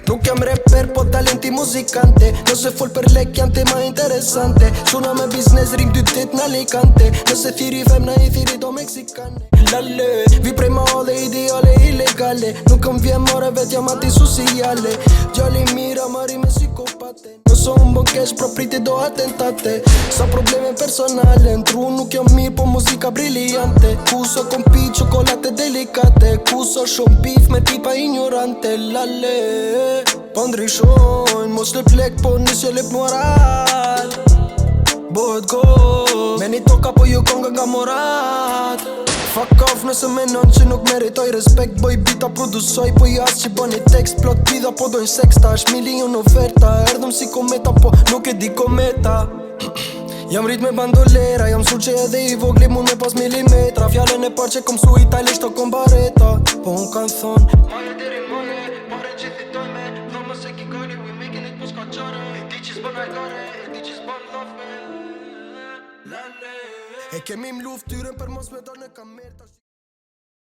Nu chiam rapper, pot talenti muzicante. Nu se full per le chiante mai interessante. Suonami business, rim du dit in Alicante. Nu se firi fem, na i firi do mexicane. Lalle, vi prima ole ideale illegale. Nu când vien more, vediamo ati sociale. Gialli mira, ma rime psicopate. Nu so un bon cash, proprite do attentate. Sa probleme personale, într-unul chiam mir po muzica briliante. Cuso con pi, cioccolate delicate. Cuso show beef, me tipa ignorante. Lalle, Pandrishon, mos le plek po nisje lep moral. Bëhet gold, me një toka po ju konga nga morat. Fuck off nëse menon që nuk meritoj respekt. Boj bita produsoj, po jas që bën i tekst. Plot pida po dojnë seks, ta është milion oferta. Erdhëm si kometa, po nuk e di kometa. Jam rrit me bandolera, jam su që edhe i vogli mun me pas milimetra. Fjallën e par që kom su italisht o kom bareta. Po unë kanë thonë maje diri maje, pare që thitoj me dhoma se ki gari, we making it pos ka qare. E di që s'bën hajtare, e di që s'bën lafme. E kemi m'luft tyren për mos me dar në kamer.